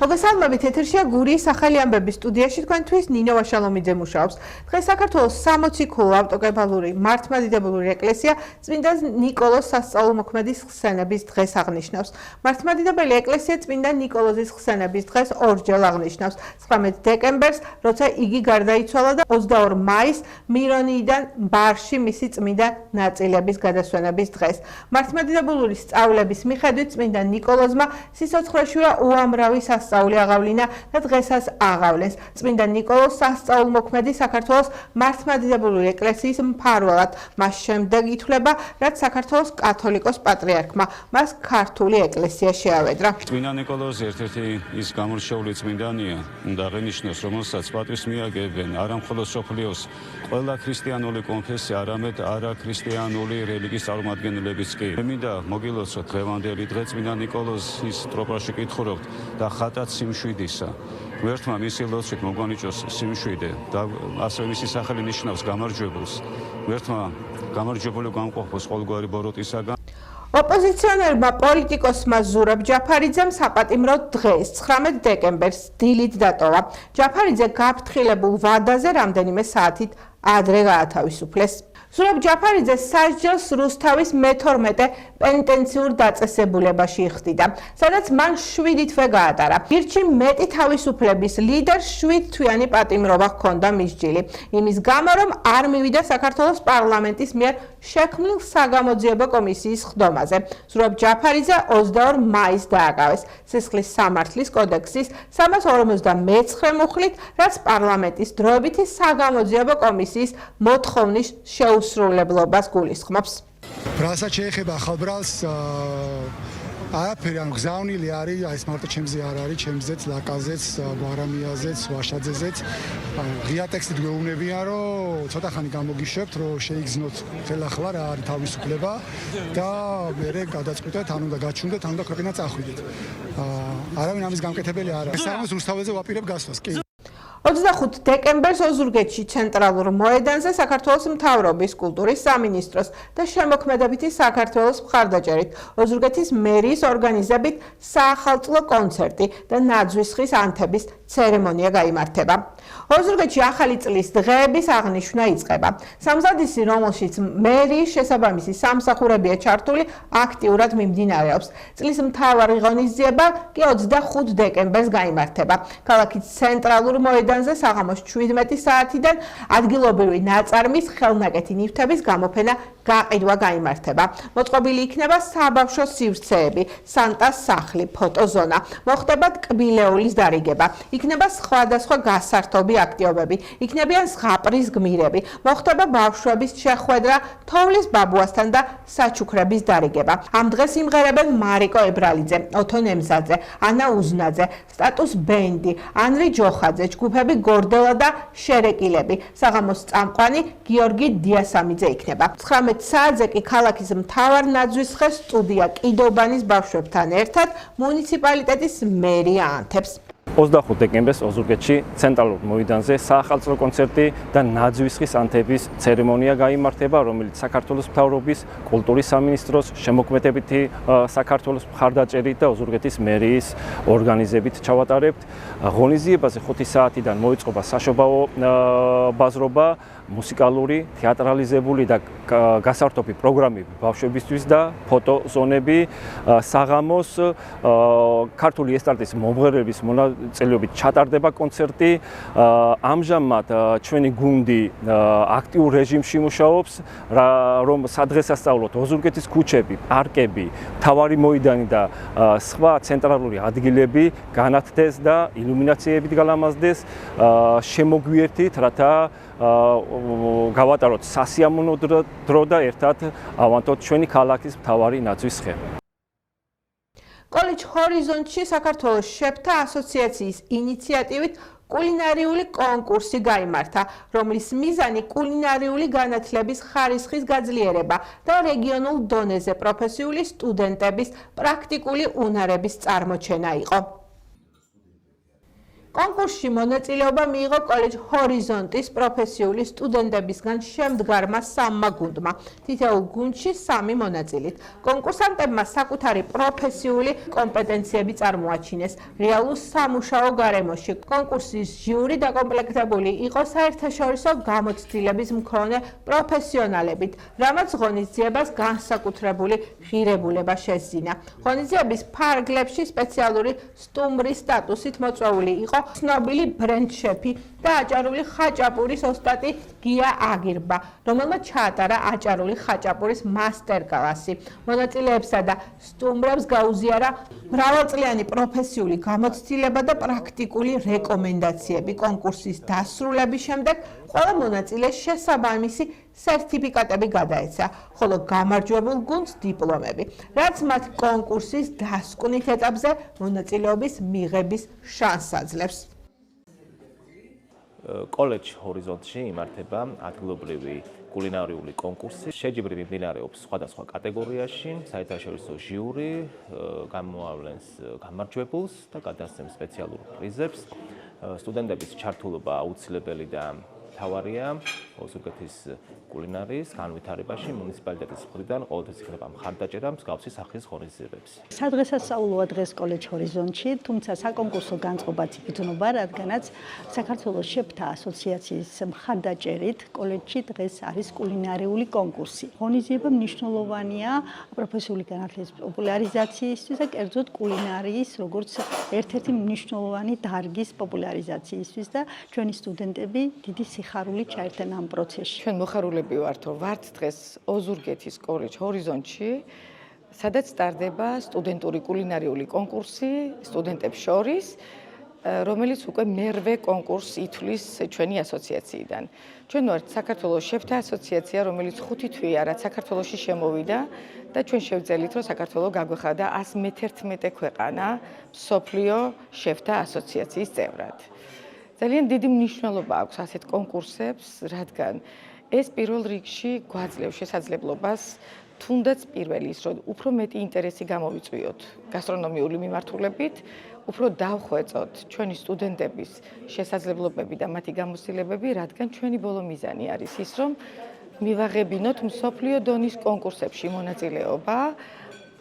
მოგესალმებით, ეთერშია გურიის ახალი ამბების სტუდიაში თქვენთვის ნინო ვაშალომიძე მუშაობს. დღეს საქართველოს 60 ქულა ავტოკეფალური მართლმადიდებლური ეკლესია წმინდა ნიკოლოზ სასწაულმოქმედის ხსენების დღეს აღნიშნავს. მართლმადიდებელი ეკლესია წმინდა ნიკოლოზის ხსენების დღეს ორჯერ აღნიშნავს. 19 დეკემბერს, როცა იგი გარდაიცვალა და 22 მაისს მირონიიდან ბარში მისი წმინდა ნაწილების გადასვენების დღეს. მართლმადიდებლური სწავლების მიხედვით წმინდა ნიკოლოზმა სიცოცხლეშივე უამრავი სასწაული აღავლინა და დღესაც აღავლენს. წმინდა ნიკოლოზ სასწაულმოქმედი საქართველოს მართლმადიდებლური ეკლესიის მფარველად მას შემდეგ ითვლება, რაც საქართველოს კათოლიკოს პატრიარქმა მას ქართული ეკლესია შეავედრა. წმინდა ნიკოლოზი ერთ-ერთი ის გამორჩეული წმინდანია, უნდა აღინიშნოს, რომელსაც პატრის მიაგებენ არა მხოლოდ მსოფლიოს ყველა ქრისტიანული კონფესია, არამედ არაქრისტიანული რელიგიის წარმომადგენლებიც კი. მინდა მოგილოცოთ დღევანდელი დღე წმინდა ნიკოლოზის ტროპაში კითხულობთ და ხატად სიმშვიდისა. ღმერთმა მისი ლოცვით მოგვანიჭოს სიმშვიდე და ასევე მისი სახელი ნიშნავს გამარჯვებულს. ღმერთმა გამარჯვებული გამყოფოს ყოველგვარი ბოროტისაგან. ოპოზიციონერმა პოლიტიკოსმა ზურაბ ჯაფარიძემ საპატიმრო დღეს 19 დეკემბერს დილით დატოვა. ჯაფარიძე გაფრთხილებულ ვადაზე რამდენიმე საათით ადრე გაათავისუფლეს. ზურაბ ჯაფარიძე სასჯელს რუსთავის მე-12 პენიტენციურ დაწესებულებაში იხდიდა, სადაც მან 7 თვე გაატარა. გირჩი მეტი თავისუფლების ლიდერს 7 თვიანი პატიმრობა ჰქონდა მისჯილი, იმის გამო, რომ არ მივიდა საქართველოს პარლამენტის მიერ შექმნილ საგამოძიებო კომისიის ხდომაზე. ზურაბ ჯაფარიძე 22 მაისს დააკავეს სისხლის სამართლის კოდექსის 359 მუხლით, რაც პარლამენტის დროებითი საგამოძიებო კომისიის მოთხოვნის შეუსრულებლობას გულისხმობს. რასაც შეეხება ხალბრალს არაფერი ან გზავნილი არის, ეს მარტო ჩემზე არ არის, ჩემზეც, ლაკაზეც, გვარამიაზეც, ვაშაძეზეც. ღია ტექსტით გვეუბნებიან, რომ ცოტა ხანი გამოგიშვებთ, რომ შეიგზნოთ ხელახლა რა არის თავისუფლება და მერე გადაწყვიტეთ, ან უნდა გაჩვენდეთ, ან უნდა ქვეყანა წახვიდეთ. არავინ ამის გამკეთებელი არ არის. სამას რუსთაველზე ვაპირებ გასვას, კი. 25 დეკემბერს ოზურგეთში ცენტრალურ მოედანზე საქართველოს მთავრობის კულტურის სამინისტროს და შემოქმედებითი საქართველოს მხარდაჭერით ოზურგეთის მერიის ორგანიზებით საახალწლო კონცერტი და ნაძვისხის ანთების ცერემონია გაიმართება. ოზურგეთში ახალი წლის დღეების აღნიშვნა იწყება. სამზადისი, რომელშიც მერიის შესაბამისი სამსახურებია ჩართული, აქტიურად მიმდინარეობს. წლის მთავარი ღონისძიება კი 25 დეკემბერს გაიმართება. ქალაქის ცენტრალურ მოედანზე საღამოს 17 საათიდან ადგილობრივი ნაწარმის ხელნაკეთი ნივთების გამოფენა გაყიდვა გაიმართება. მოწყობილი იქნება საბავშვო სივრცეები, სანტას სახლი, ფოტოზონა, მოხდება ტკბილეულის დარიგება, იქნება სხვადასხვა გასართობი აქტივობები, იქნებიან ზღაპრის გმირები, მოხდება ბავშვების შეხვედრა, თოვლის ბაბუასთან და საჩუქრების დარიგება. ამ დღეს იმღერებენ მარიკო ებრალიძე, ოთო ნემზაძე, ანა უზნაძე, სტატუს ბენდი, ანრი ჯოხაძე, ჯგუფები გორდელა და შერეკილები. საღამოს წამყვანი გიორგი დიასამიძე იქნება. 19 საათზე კი ქალაქის მთავარ ნაძვისხეს სტუდია კიდობანის ბავშვებთან ერთად მუნიციპალიტეტის მერია ანთებს. 25 დეკემბერს ოზურგეთში ცენტრალურ მოედანზე საახალწლო კონცერტი და ნაძვისხის ანთების ცერემონია გაიმართება, რომელიც საქართველოს მთავრობის კულტურის სამინისტროს შემოქმედებითი საქართველოს მხარდაჭერით და ოზურგეთის მერიის ორგანიზებით ჩავატარებთ. ღონისძიებაზე 5 საათიდან მოიწყობა საშობაო ბაზრობა, მუსიკალური, თეატრალიზებული და გასართობი პროგრამები ბავშვებისთვის და ფოტოზონები. საღამოს ქართული ესტრადის მომღერლების მონაწილეობით ჩატარდება კონცერტი. ამჟამად ჩვენი გუნდი აქტიურ რეჟიმში მუშაობს, რომ სადღესასწაულოდ ოზურგეთის ქუჩები, პარკები, მთავარი მოედანი და სხვა ცენტრალური ადგილები განათდეს და ილუმინაციებით გალამაზდეს. შემოგვიერთით, რათა გავატაროთ სასიამოვნო დრო და ერთად ავანთოთ ჩვენი ქალაქის მთავარი ნაძვისხე. კოლეჯ ჰორიზონტში საქართველოს შეფთა ასოციაციის ინიციატივით კულინარიული კონკურსი გაიმართა, რომლის მიზანი კულინარიული განათლების ხარისხის გაძლიერება და რეგიონულ დონეზე პროფესიული სტუდენტების პრაქტიკული უნარების წარმოჩენა იყო. კონკურსში მონაწილეობა მიიღო კოლეჯ ჰორიზონტის პროფესიული სტუდენტებისგან შემდგარმა 3 გუნდმა. თითოეულ გუნდში 3 მონაწილით. კონკურსანტებმა საკუთარი პროფესიული კომპეტენციები წარმოაჩინეს. რეალურ სამუშაო გარემოში კონკურსის ჟიური დაკომპლექტებული იყო საერთაშორისო გამოცდილების მქონე პროფესიონალებით, რამაც ღონისძიებას განსაკუთრებული ღირებულება შესძინა. ღონისძიების ფარგლებში სპეციალური სტუმრის სტატუსით მოწვეული იყო ცნობილი ბრენდ შეფი და აჭარული ხაჭაპურის ოსტატი გია აგირბა, რომელმაც ჩაატარა აჭარული ხაჭაპურის მასტერკლასი. მონაწილეებსა და სტუმრებს გაუზიარა მრავალწლიანი პროფესიული გამოცდილება და პრაქტიკული რეკომენდაციები. კონკურსის დასრულების შემდეგ ყველა მონაწილეს შესაბამისი სერტიფიკატები გადაეცა, ხოლო გამარჯვებულ გუნდს დიპლომები, რაც მათ კონკურსის დასკვნით ეტაპზე მონაწილეობის მიღების შანსს აძლევს. კოლეჯ ჰორიზონტში იმართება ადგილობრივი კულინარიული კონკურსი. შეჯიბრი მიმდინარეობს სხვადასხვა კატეგორიაში, საერთაშორისო ჟიური გამოავლენს გამარჯვებულს და გადასცემს სპეციალურ პრიზებს. სტუდენტების ჩართულობა აუცილებელი და მთავარია ოზურგეთის კულინარიის განვითარებაში. მუნიციპალიტეტის მხრიდან ყოველთვის იქნება მხარდაჭერა მსგავსი სახის ღონისძიებებს. სადღესასწაულოა დღეს კოლეჯ ჰორიზონტში, თუმცა საკონკურსო განწყობაც იგრძნობა, რადგანაც საქართველოს შეფთა ასოციაციის მხარდაჭერით კოლეჯში დღეს არის კულინარიული კონკურსი. ღონისძიება მნიშვნელოვანია პროფესიული განათლების პოპულარიზაციისთვის და კერძოდ კულინარიის როგორც ერთ-ერთი მნიშვნელოვანი დარგის პოპულარიზაციისთვის და ჩვენი სტუდენტები დიდი სიხარული ჩაერთენ ამ პროცესში. ჩვენ მოხარულები ვართ, რომ ვართ დღეს ოზურგეთის კოლეჯ ჰორიზონტში, სადაც სტარდება სტუდენტური კულინარიული კონკურსი სტუდენტებს შორის, რომელიც უკვე მერვე კონკურსს ითვლის ჩვენი ასოციაციიდან. ჩვენ ვართ საქართველოს შეფთა ასოციაცია, რომელიც 5 თვეა, რაც საქართველოში შემოვიდა და ჩვენ შევძელით, რომ საქართველო გაგვეხადა 111 ქვეყანა მსოფლიო შეფთა ასოციაციის წევრად. ძალიან დიდი მნიშვნელობა აქვს ასეთ კონკურსებს, რადგან ეს პირველ რიგში გვაძლევს შესაძლებლობას თუნდაც პირველი ის, რომ უფრო მეტი ინტერესი გამოვიწვიოთ გასტრონომიული მიმართულებით, უფრო დავხვეწოთ ჩვენი სტუდენტების შესაძლებლობები და მათი გამოცდილებები, რადგან ჩვენი ბოლო მიზანი არის ის, რომ მივაღებინოთ მსოფლიო დონის კონკურსებში მონაწილეობა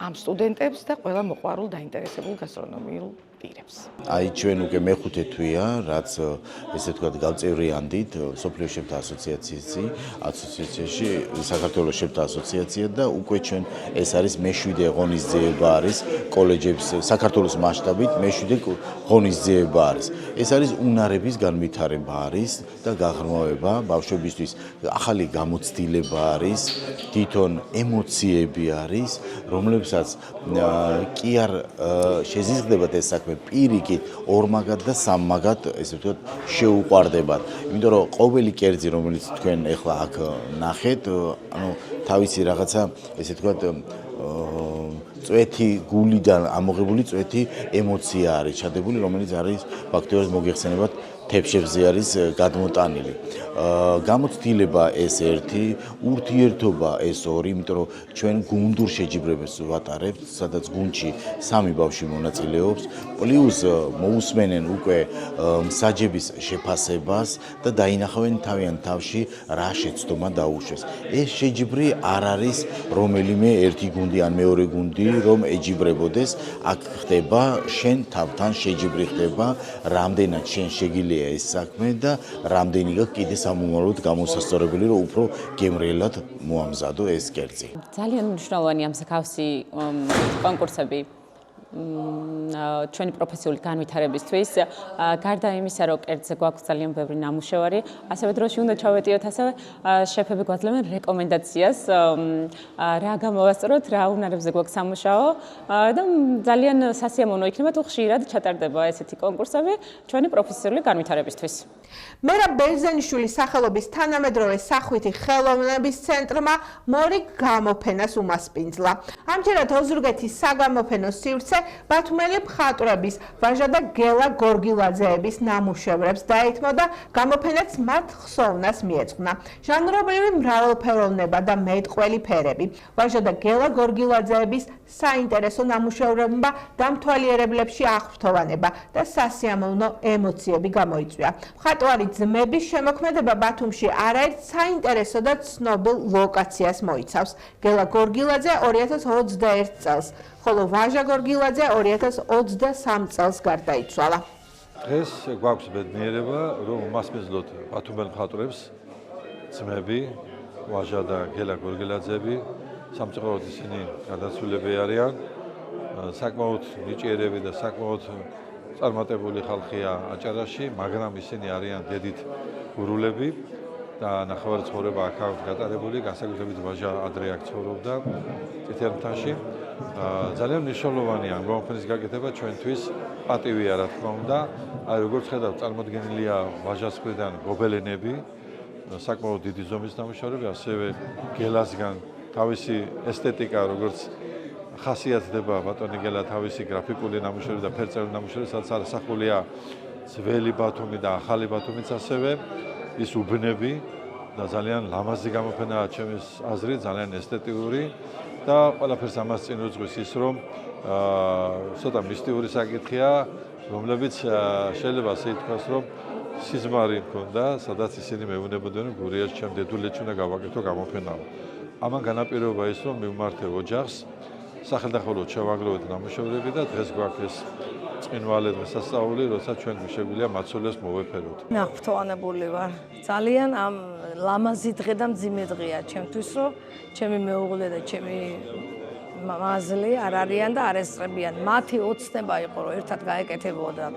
ამ სტუდენტებს და ყველა მოყვარულ დაინტერესებულ გასტრონომიულ პირებს. აი ჩვენ უკვე მეხუთე თვეა, რაც ესე ვთქვათ გავწევრიანდით სოფლიო შეფთა ასოციაციაში, საქართველოს შეფთა ასოციაცია და უკვე ჩვენ ეს არის მე-7 ღონისძიება არის კოლეჯების საქართველოს მასშტაბით მე-7 ღონისძიება არის. ეს არის უნარების განვითარება არის და გაღრმავება ბავშვებისთვის, ახალი გამოცდილება არის, თვითონ ემოციები არის, რომლებსაც კი არ შეზიზღდებათ ეს საქმე პირიქით, ორმაგად და სამმაგად, ესე ვთქვათ, შეუყვარდებათ. იმიტომ რომ ყოველი კერძი, რომელიც თქვენ ახლა აქ ნახეთ, ანუ თავისი რაღაცა, ესე ვთქვათ, წვეთი გულიდან ამოღებული წვეთი ემოცია არის ჩადებული, რომელიც არის ფაქტობრივად მოგეხსენებათ თებშებზე არის გადმოტანილი. გამოცდილება ეს ერთი, ურთიერთობა ეს ორი, იმიტომ რომ ჩვენ გუნდურ შეჯიბრებებს ვატარებთ, სადაც გუნდში 3 ბავშვი მონაწილეობს, პლუს მოусმენენ უკვე მსაჯების შეფასებას და დაინახავენ თავიანთ თავში რა შეცდომა დაუშვეს. ეს შეჯიბრი არ არის რომელიმე ერთი გუნდი ან მეორე გუნდი, რომ ეჯიბრებოდეს, აქ ხდება შენ თავთან შეჯიბრი ხდება, რამდენად შენ შეგიძლია ეს საქმე და რამდენი გაქვს კიდე სამომავლოდ გამოსასწორებელი, რომ უფრო გემრიელად მოამზადო ეს კერძი. ძალიან მნიშვნელოვანია მსგავსი კონკურსები ჩვენი პროფესიული განვითარებისთვის. გარდა იმისა, რომ კერძზე გვაქვს ძალიან ბევრი ნამუშევარი, ასევე დროში უნდა ჩავეტიოთ ასევე შეფები გვაძლევენ რეკომენდაციას, რა გამოვასწოროთ, რა უნარებზე გვაქვს სამუშაო და ძალიან სასიამოვნო იქნება თუ ხშირად ჩატარდება ესეთი კონკურსები ჩვენი პროფესიული განვითარებისთვის. მერაბ ბერძენიშვილის სახელობის თანამედროვე სახვითი ხელოვნების ცენტრმა მორი გამოფენას უმასპინძლა. ამჯერად ოზურგეთის საგამოფენო სივრცე ბათუმელი მხატვრების ვაჟა და გელა გორგილაძეების ნამუშევრებს დაითმო და გამოფენაც მათ ხსოვნას მიეძღვნა. ჟანრობრივი მრავალფეროვნება და მეტყველი ფერები. ვაჟა და გელა გორგილაძეების საინტერესო ნამუშევრებმა დამთვალიერებლებში აღფრთოვანება და სასიამოვნო ემოციები გამოიწვია. მხატვარი ძმების შემოქმედება ბათუმში არაერთ საინტერესო და ცნობილ ლოკაციას მოიცავს. გელა გორგილაძე 2021 წელს, ხოლო ვაჟა გორგილაძე 2023 წელს გარდაიცვალა. დღეს გვაქვს ბედნიერება, რომ მასპინძლოთ ბათუმელ მხატვრებს, ძმები, ვაჟა და გელა გორგილაძეები, სამწუხაროდ ისინი გარდაცვლილები არიან. საკმაოდ ნიჭიერები და საკმაოდ წარმატებული ხალხია აჭარაში, მაგრამ ისინი არიან დედით გურულები და ნახევარი ცხოვრება აქ აქვს გატარებული, განსაკუთრებით ვაჟა ადრე აქ ცხოვრობდა წითელმთაში. ძალიან მნიშვნელოვანია ამ გამოფენის გაკეთება ჩვენთვის, პატივია რა თქმა უნდა. აი როგორც ხედავთ, წარმოდგენილია ვაჟას მხრიდან გობელენები, საკმაოდ დიდი ზომის ნამუშევრები, ასევე გელასგან თავისი ესთეტიკა, როგორც ხასიათდება ბატონი გელა თავისი გრაფიკული ნამუშევრები და ფერწერული ნამუშევრები, სადაც ასახულია ძველი ბათუმი და ახალი ბათუმიც ასევე, ის უბნები და ძალიან ლამაზი გამოფენაა ჩემის აზრით, ძალიან ესთეტიური და ყველაფერს ამას წინ უძღვის ის, რომ ცოტა მისტიური საკითხია, რომლებიც შეიძლება ასე ითქვას, რომ სიზმარი მქონდა, სადაც ისინი მეუბნებოდნენ, გურიაში ჩემ დედულეთში უნდა გავაკეთო გამოფენაო. ამან განაპირობა ის, რომ მივმართე ოჯახს, სახელდახელოდ შევაგროვეთ ნამუშევრები და დღეს გვაქვს ეს წინვალე დღესასწაული, როცა ჩვენ შეგვიძლია მაცულეს მოვეფეროთ. მე აღფრთოვანებული ვარ. ძალიან ამ ლამაზი დღე და მძიმე დღეა ჩემთვის, რომ ჩემი მეუღლე და ჩემი მაზლი არ არიან და არ ესწრებიან. მათი ოცნება იყო, რომ ერთად გაეკეთებოდათ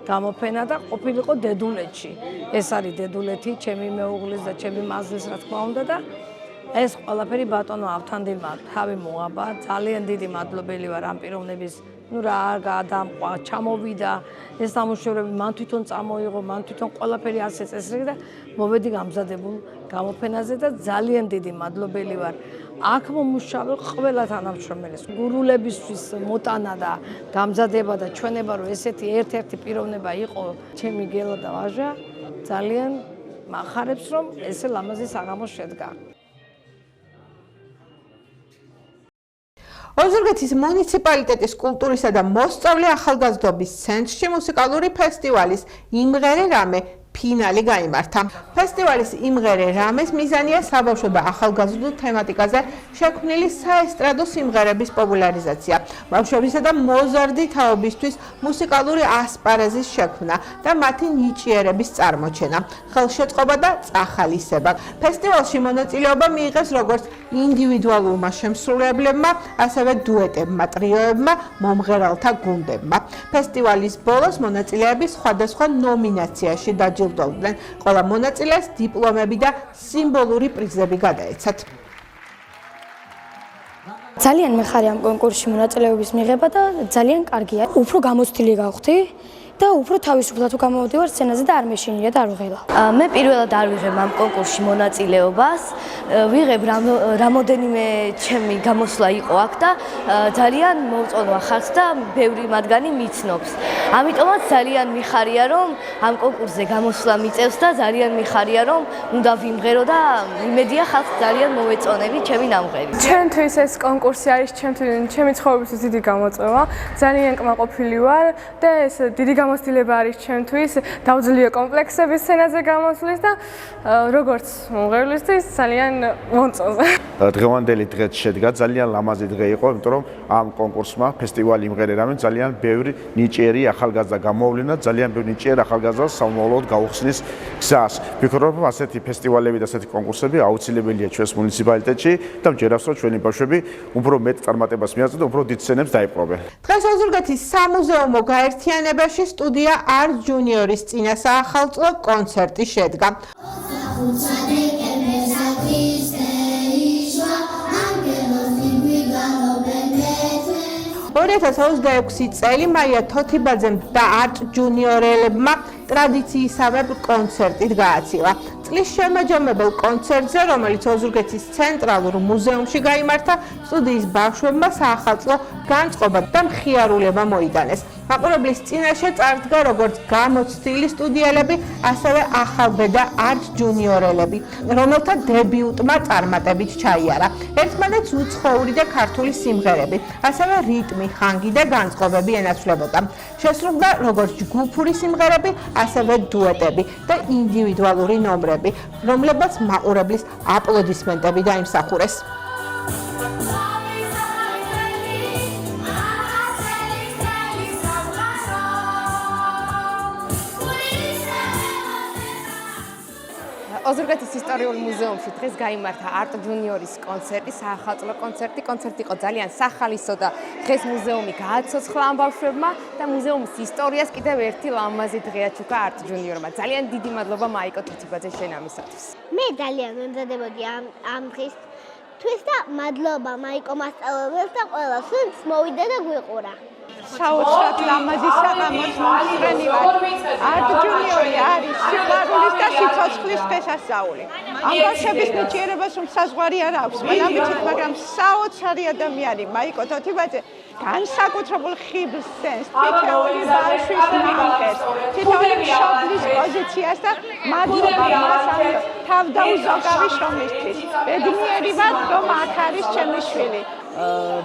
გამოფენა და ყოფილიყო დედულეთში. ეს არის დედულეთი, ჩემი მეუღლის და ჩემი მაზლის რა თქმა უნდა და ეს ყველაფერი ბატონო ავთანდილმა თავი მოაბა. ძალიან დიდი მადლობელი ვარ ამ პიროვნების, რა არ გადამყვა, ჩამოვიდა ეს ნამუშევრები მან თვითონ წამოიღო, მან თვითონ ყველაფერი ასე წესრიგი და მოვედი გამზადებულ გამოფენაზე და ძალიან დიდი მადლობელი ვარ აქ მომუშავე ყველა თანამშრომელს. გურულებისთვის მოტანა და გამზადება და ჩვენება, რომ ესეთი ერთ-ერთი პიროვნება იყო ჩემი გელა და ვაჟა, ძალიან მახარებს, რომ ესე ლამაზი საღამო შედგა. ოზურგეთის მუნიციპალიტეტის კულტურისა და მოსწავლე ახალგაზრდობის ცენტრში მუსიკალური ფესტივალის იმღერე რამე ფინალი გაიმართა. ფესტივალის იმღერე რამეს მიზანია საბავშვო და ახალგაზრდულ თემატიკაზე შექმნილი საესტრადო სიმღერების პოპულარიზაცია, ბავშვებისა და მოზარდი თაობისთვის მუსიკალური ასპარეზის შექმნა და მათი ნიჭიერების წარმოჩენა, ხელშეწყობა და წახალისება. ფესტივალში მონაწილეობა მიიღეს როგორც ინდივიდუალურმა შემსრულებლებმა, ასევე დუეტებმა, ტრიოებმა, მომღერალთა გუნდებმა. ფესტივალის ბოლოს მონაწილეები სხვადასხვა ნომინაციაში დაჯილდოვდნენ. ყველა მონაწილეს დიპლომები და სიმბოლური პრიზები გადაეცათ. ძალიან მეხარი ამ კონკურსში მონაწილეობის მიღება და ძალიან კარგია. უფრო გამოცდილი გავხდი და უფრო თავისუფლად გამოვდივარ სცენაზე და არ მეშინია და არ ვღელა. მე პირველად არ ვიღებ ამ კონკურსში მონაწილეობას. ვიღებ რამოდენიმე ჩემი გამოსვლა იყო აქ და ძალიან მოვწონვა ხალხს და ბევრი მათგანი მიცნობს. ამიტომაც ძალიან მიხარია, რომ ამ კონკურსზე გამოსვლა მიწევს და ძალიან მიხარია, რომ უნდა ვიმღერო და იმედია ხალხს ძალიან მოვეწონები ჩემი ნამღერი. ჩემთვის ეს კონკურსი არის ჩემი ცხოვრებისთვის დიდი გამოწვევა. ძალიან კმაყოფილი ვარ და ეს დიდი გამოცდილება არის ჩემთვის დავძლია კომპლექსების სცენაზე გამოსვლის და როგორც მომღერლისთვის ძალიან მომწონს. დღევანდელი დღე შედგა ძალიან ლამაზი დღე იყო, იმიტომ რომ ამ კონკურსმა ფესტივალი იმღერე რამე ძალიან ბევრი ნიჭიერი ახალგაზრდა გამოავლინა, ძალიან ბევრი ნიჭიერი ახალგაზრდა სამომავლოდ გაუხსნის გზას. ვფიქრობ, რომ ასეთი ფესტივალები და ასეთი კონკურსები აუცილებელია ჩვენს მუნიციპალიტეტში და მჯერავს, რომ ჩვენი ბავშვები უფრო მეტ წარმატებას მიაღწიონ და უფრო დიდ სცენებს დაიპყრობენ. დღეს ოზურგეთის სამუზეუმო გაერთიანებაში სტუდია Art Junior-ის წინასახალწლო კონცერტი შედგა. 2026 წელი მაია თოთიბაძემ და Art Junior-ელებმა ტრადიციისამებრ კონცერტით გააცილა. წლის შემაჯამებელ კონცერტზე, რომელიც ოზურგეთის ცენტრალურ მუზეუმში გაიმართა, სტუდიის ბავშვებმა საახალწლო განწყობა და მხიარულება მოიტანეს. მაყურებლის წინაშე წარდგა როგორც გამოცდილი სტუდიელები, ასევე ახალბედა არტ ჯუნიორელები, რომელთა დებიუტმა წარმატებით ჩაიარა. ერთმანეთს უცხოური და ქართული სიმღერები, ასევე რიტმი, ხანგი და განწყობები ენაცვლებოდა. შესრულდა როგორც ჯგუფური სიმღერები, ასევე დუეტები და ინდივიდუალური ნომრები, რომლებსაც მაყურებლის აპლოდისმენტები დაიმსახურეს. ოზურგეთის ისტორიულ მუზეუმში დღეს გაიმართა არტ ჯუნიორის კონცერტი, საახალწლო კონცერტი. კონცერტი იყო ძალიან სახალისო და დღეს მუზეუმი გააცოცხლა ამ ბავშვებმა და მუზეუმის ისტორიას კიდევ ერთი ლამაზი დღეა ჩუქა არტ ჯუნიორმა. ძალიან დიდი მადლობა მაიკო თუთიბაძე შენ ამისათვის. მე ძალიან მემზადებოდი ამ დღისთვის და მადლობა მაიკო მასწავლებელს და ყველას, ვინც მოვიდა და გვიყურა. საოცრად ლამაზი საღამოს მომსწრენი ვარ. არტ ჯუნიორი არის სიყვარულის და სიცოცხლის დღესასწაული. ამ ბავშვების ნიჭიერებას რომ საზღვარი არ აქვს, მაგრამ საოცარი ადამიანი მაიკო თოთიბაძე განსაკუთრებულ ხიბლს სცემს თითოეული ბავშვის მიმართ, თითოეული მშობლის პოზიციას და მადლობა მას ამ თავდაუზოგავი შრომისთვის. ბედნიერი ვარ, რომ აქ არის ჩემი შვილი.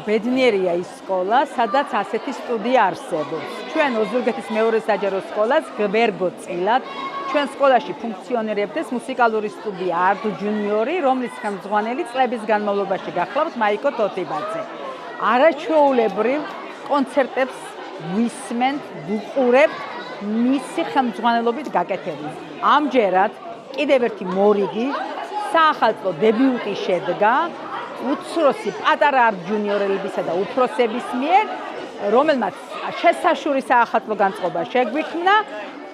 ბედნიერია ის სკოლა, სადაც ასეთი სტუდია არსებობს. ჩვენ ოზურგეთის მეორე საჯარო სკოლას გვერგოწილად ჩვენ სკოლაში ფუნქციონირებდეს მუსიკალური სტუდია არტ ჯუნიორი, რომლის ხელმძღვანელი წლების განმავლობაში გახლავთ მაიკო თოთიბაძე. არაჩვეულებრივ კონცერტებს ვისმენთ, ვუყურებთ მისი ხელმძღვანელობით გაკეთებულ. ამჯერად კიდევ ერთი მორიგი საახალწლო დებიუტი შედგა უცროსი პატარა არტ ჯუნიორელებისა და უფროსების მიერ, რომელმაც შესაშური საახალწლო განწყობა შეგვიქმნა.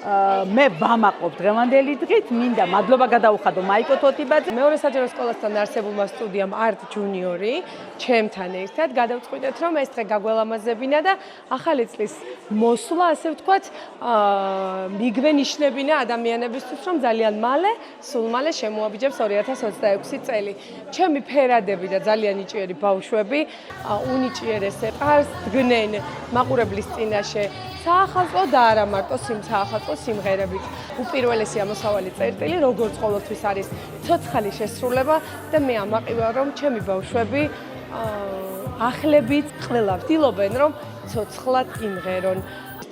მე ვამაყობ დღევანდელი დღით, მინდა მადლობა გადაუხადო მაიკო თოთიბაძე. მეორე საჯარო სკოლასთან არსებულმა სტუდიამ არტ ჯუნიორი ჩემთან ერთად გადავწყვიტეთ, რომ ეს დღე გაგველამაზებინა და ახალი წლის მოსვლა, ასე ვთქვათ, მიგვენიშნებინა ადამიანებისთვის, რომ ძალიან მალე, სულ მალე შემოაბიჯებს 2026 წელი. ჩემი ფერადები და ძალიან ნიჭიერი ბავშვები უნიჭიერეს ეპარს დგნენ მაყურებლის წინაშე საახალწლო და არა მარტო საახალწლო სიმღერებით. უპირველესი ამოსავალი წერტილი, როგორც ყოველთვის არის ცოცხალი შესრულება და მე ამაყივა, რომ ჩემი ბავშვები ახლებით ყველა ვდილობენ, რომ ცოცხლად იმღერონ.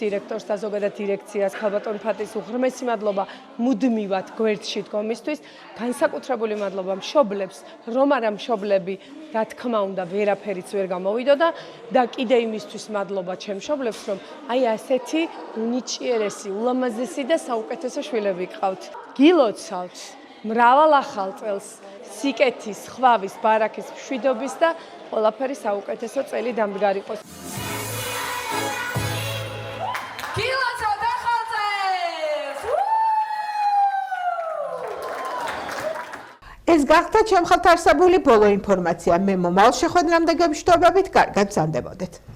დირექტორს და ზოგადად დირექციას ქალბატონ ფატის უღრმესი მადლობა მუდმივად გვერდში დგომისთვის, განსაკუთრებული მადლობა მშობლებს, რომ არა მშობლები, რა თქმა უნდა, ვერაფერიც ვერ გამოვიდოდა და კიდე იმისთვის მადლობა ჩემ მშობლებს, რომ აი ასეთი უნიჭიერესი, ულამაზესი და საუკეთესო შვილები გყავთ. გილოცავთ მრავალ ახალ წელს, სიკეთის, ხვავის, ბარაქის, მშვიდობის და ყველაფერი საუკეთესო წელი დამდგარიყოს. ეს გახდა ჩემ ხალხთ არსებული ბოლო ინფორმაცია. მე მომავალ შეხვედრამდე გებშտობებით, კარგად გრძანდებოდეთ.